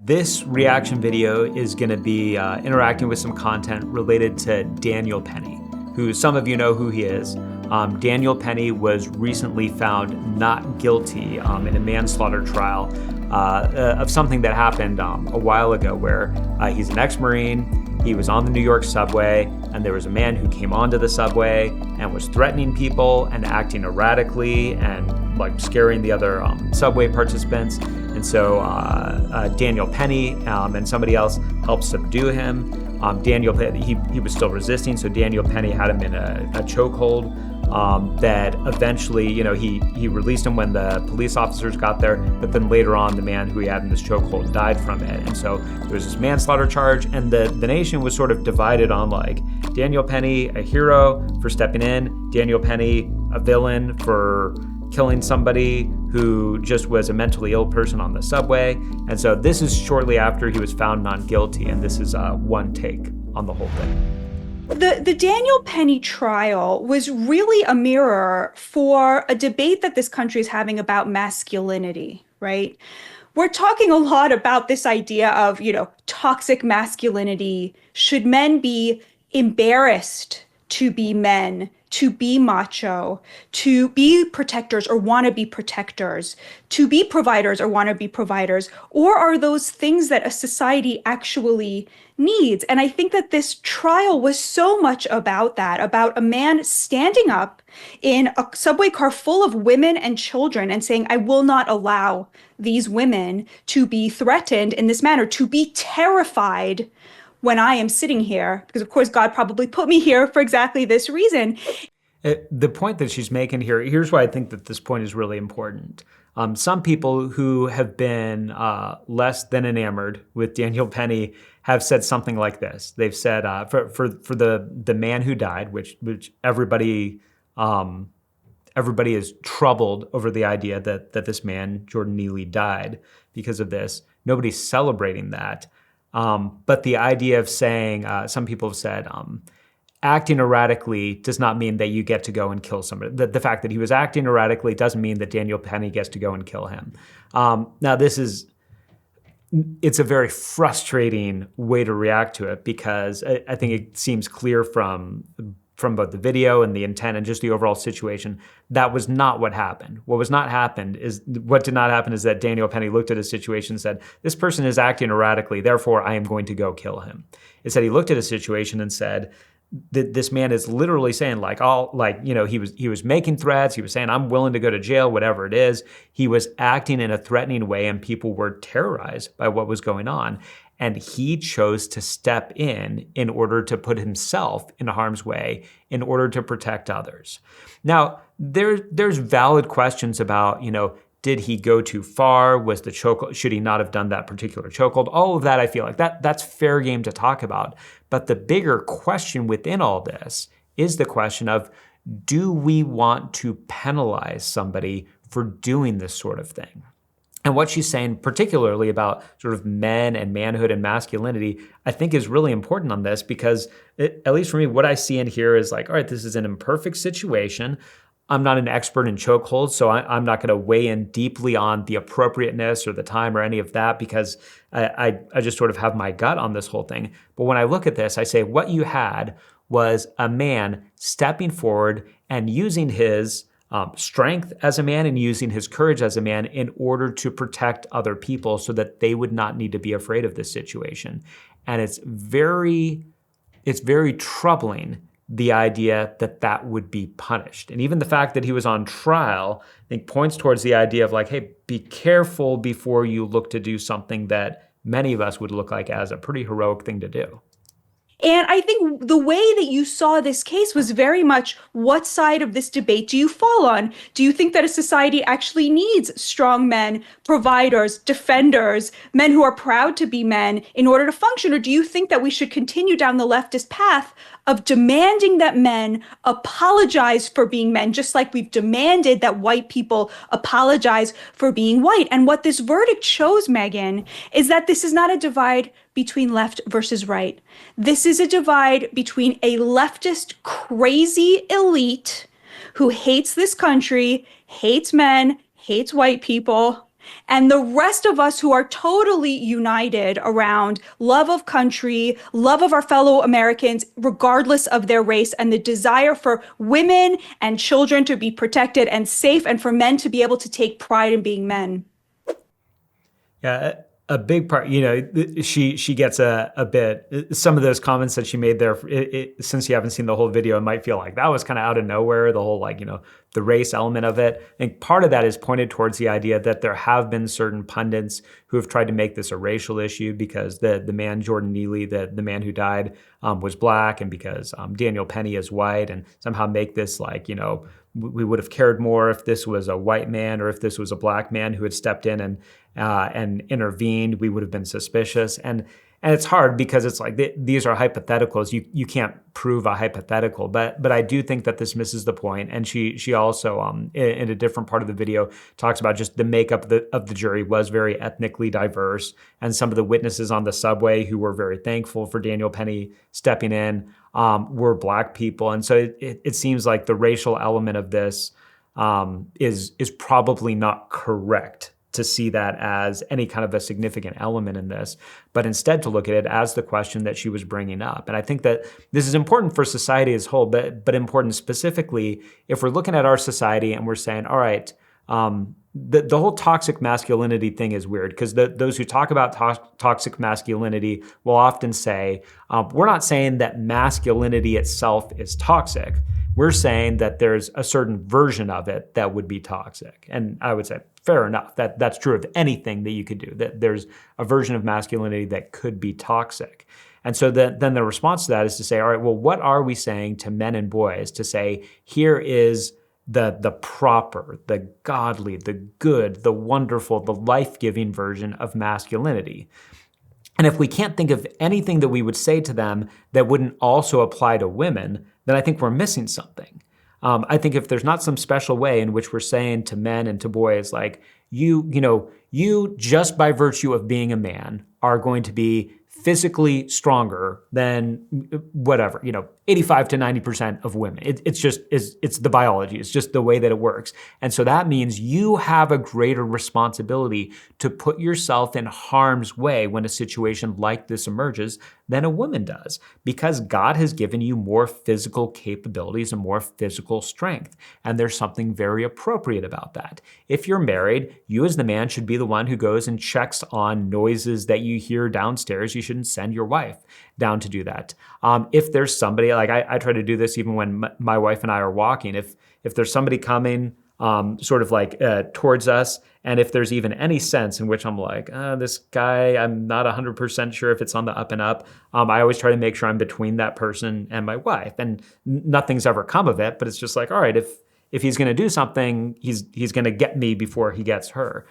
This reaction video is going to be interacting with some content related to Daniel Penny, who some of you know who he is. Daniel Penny was recently found not guilty in a manslaughter trial of something that happened a while ago where he's an ex-Marine. He was on the New York subway, and there was a man who came onto the subway and was threatening people and acting erratically and like scaring the other subway participants. And so Daniel Penny and somebody else helped subdue him. Daniel Penny, he was still resisting, so Daniel Penny had him in a chokehold that eventually, he released him when the police officers got there, but then later on, the man who he had in this chokehold died from it. And so there was this manslaughter charge, and the nation was sort of divided on like Daniel Penny, a hero for stepping in, Daniel Penny, a villain for killing somebody who just was a mentally ill person on the subway. And so this is shortly after he was found not guilty, and this is one take on the whole thing. The Daniel Penny trial was really a mirror for a debate that this country is having about masculinity, right? We're talking a lot about this idea of, toxic masculinity. Should men be embarrassed to be men, to be macho, to be protectors or want to be protectors, to be providers or want to be providers? Or are those things that a society actually needs? And I think that this trial was so much about that, about a man standing up in a subway car full of women and children and saying, I will not allow these women to be threatened in this manner, to be terrified when I am sitting here, because of course God probably put me here for exactly this reason. The point that she's making here, here's why I think that this point is really important. Some people who have been less than enamored with Daniel Penny have said something like this. They've said for the man who died, which everybody is troubled over the idea that this man, Jordan Neely, died because of this. Nobody's celebrating that. But the idea of saying, some people have said, acting erratically does not mean that you get to go and kill somebody. The fact that he was acting erratically doesn't mean that Daniel Penny gets to go and kill him. Now, it's a very frustrating way to react to it because I think it seems clear from both the video and the intent and just the overall situation, that was not what happened. What did not happen is that Daniel Penny looked at a situation and said, this person is acting erratically, therefore I am going to go kill him. Instead, he looked at a situation and said, this man is literally saying he was making threats. He was saying, I'm willing to go to jail, whatever it is. He was acting in a threatening way and people were terrorized by what was going on. And he chose to step in order to put himself in harm's way in order to protect others. Now, there's valid questions about, did he go too far? Was the chokehold, should he not have done that particular chokehold? All of that, I feel like that's fair game to talk about. But the bigger question within all this is the question of, do we want to penalize somebody for doing this sort of thing? And what she's saying, particularly about sort of men and manhood and masculinity, I think is really important on this because, at least for me, what I see in here is like, all right, this is an imperfect situation. I'm not an expert in chokeholds, so I'm not going to weigh in deeply on the appropriateness or the time or any of that because I just sort of have my gut on this whole thing. But when I look at this, I say what you had was a man stepping forward and using his strength as a man and using his courage as a man in order to protect other people so that they would not need to be afraid of this situation. And it's very troubling, the idea that would be punished. And even the fact that he was on trial, I think points towards the idea of like, hey, be careful before you look to do something that many of us would look like as a pretty heroic thing to do. And I think the way that you saw this case was very much, what side of this debate do you fall on? Do you think that a society actually needs strong men, providers, defenders, men who are proud to be men in order to function? Or do you think that we should continue down the leftist path of demanding that men apologize for being men, just like we've demanded that white people apologize for being white? And what this verdict shows, Megan, is that this is not a divide between left versus right. This is a divide between a leftist crazy elite who hates this country, hates men, hates white people, And the rest of us who are totally united around love of country, love of our fellow Americans, regardless of their race, and the desire for women and children to be protected and safe, and for men to be able to take pride in being men. Yeah, a big part, she gets a bit, some of those comments that she made there, since you haven't seen the whole video, it might feel like that was kind of out of nowhere, the whole, the race element of it. I think part of that is pointed towards the idea that there have been certain pundits who have tried to make this a racial issue because the man, Jordan Neely, the man who died, was black, and because Daniel Penny is white, and somehow make this we would have cared more if this was a white man or if this was a black man who had stepped in and intervened. We would have been suspicious. And it's hard because it's like these are hypotheticals. You can't prove a hypothetical, but I do think that this misses the point. And she also in a different part of the video talks about just the makeup of the jury was very ethnically diverse, and some of the witnesses on the subway who were very thankful for Daniel Penny stepping in were black people. And so it seems like the racial element of this is probably not correct to see that as any kind of a significant element in this, but instead to look at it as the question that she was bringing up. And I think that this is important for society as a whole, but important specifically if we're looking at our society and we're saying, all right, the whole toxic masculinity thing is weird because those who talk about toxic masculinity will often say, we're not saying that masculinity itself is toxic. We're saying that there's a certain version of it that would be toxic. And I would say, fair enough, that's true of anything that you could do, that there's a version of masculinity that could be toxic. And so then the response to that is to say, all right, well, what are we saying to men and boys to say, here is the proper, the godly, the good, the wonderful, the life-giving version of masculinity? And if we can't think of anything that we would say to them that wouldn't also apply to women, then I think we're missing something. I think if there's not some special way in which we're saying to men and to boys, like, you just by virtue of being a man are going to be physically stronger than whatever, 85 to 90% of women. It's the biology. It's just the way that it works. And so that means you have a greater responsibility to put yourself in harm's way when a situation like this emerges than a woman does, because God has given you more physical capabilities and more physical strength. And there's something very appropriate about that. If you're married, you as the man should be the one who goes and checks on noises that you hear downstairs. You shouldn't send your wife down to do that. If there's somebody, like I try to do this even when my wife and I are walking, if there's somebody coming towards us, and if there's even any sense in which I'm like, this guy, I'm not 100% sure if it's on the up and up, I always try to make sure I'm between that person and my wife. And nothing's ever come of it, but it's just like, all right, if he's going to do something, he's going to get me before he gets her.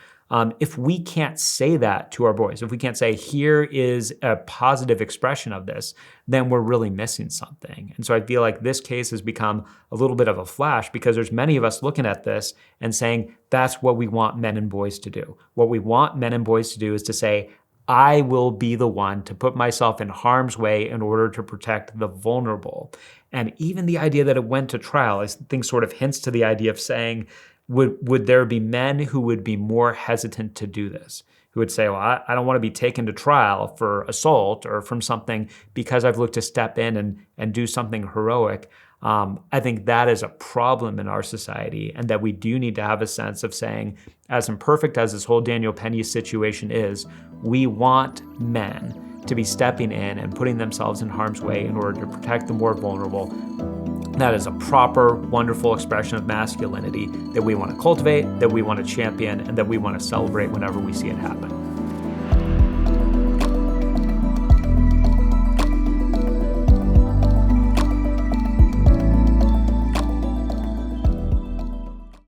If we can't say that to our boys, if we can't say, here is a positive expression of this, then we're really missing something. And so I feel like this case has become a little bit of a flash because there's many of us looking at this and saying, that's what we want men and boys to do. What we want men and boys to do is to say, I will be the one to put myself in harm's way in order to protect the vulnerable. And even the idea that it went to trial, I think sort of hints to the idea of saying, would there be men who would be more hesitant to do this? Who would say, well, I don't want to be taken to trial for assault or from something because I've looked to step in and do something heroic. I think that is a problem in our society, and that we do need to have a sense of saying, as imperfect as this whole Daniel Penny situation is, we want men to be stepping in and putting themselves in harm's way in order to protect the more vulnerable. That is a proper, wonderful expression of masculinity that we want to cultivate, that we want to champion, and that we want to celebrate whenever we see it happen.